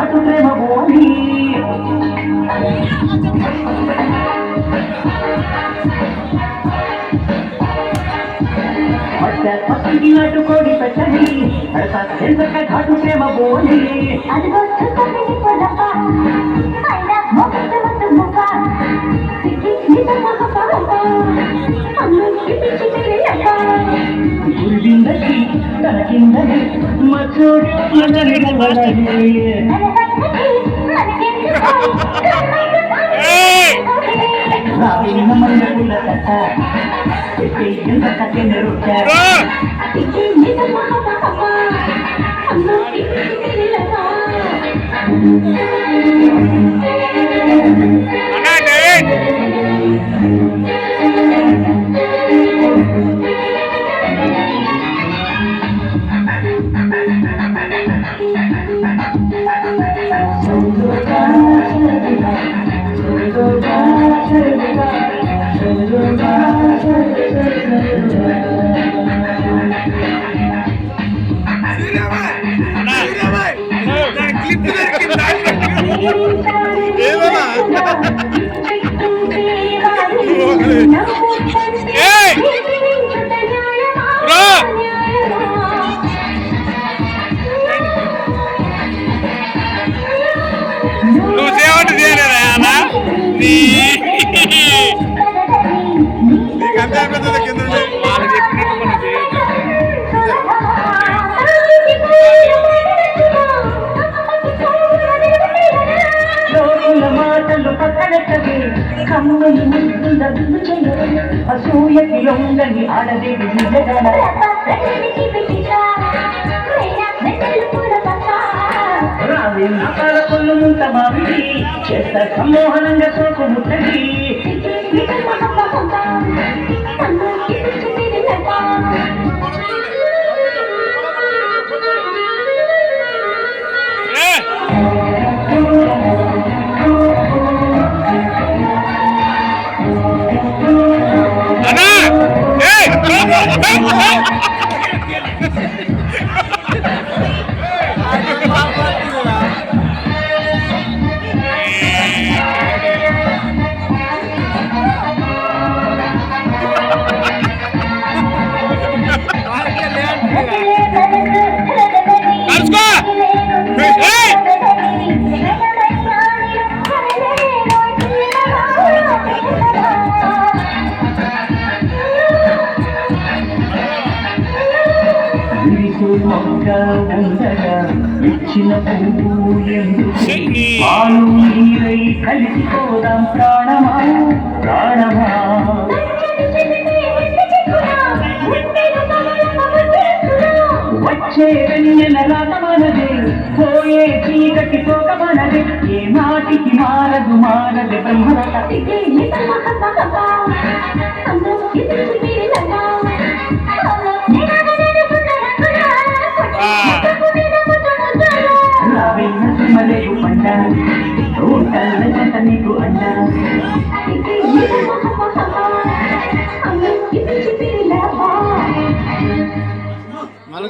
ఘాటు ప్రేమ ఓని పట్టికి నాటుకోడి పెట్టని ఎంత ఘాటు ప్రేమ ఓని గురివిందకి తన కిందని మచ్చోడి రావిన మల్లెల కట్ట ఎంత కట్టెన రొట్ట మాటలు పక్కనట్టవి కమ్మని ముద్దుల అసూయకి లొంగని ఆడదేవి రావే నాకాల కొల్లు ముంత మావిడి చేస్త సమ్మోహనంగా సోకు ముట్టడి ఉండగా ఇచ్చిన పువ్వు ఎందుకు పాలు నీరై కలిసిపోదాం ప్రాణమా ప్రాణమా వచ్చే వెన్నెల రాతమనదే పోయే చీకటి పోకమనదే ఏ నాటికి మారదు మారదు బ్రహ్మరత రావే నసుమలేవు పండ నీకు అండ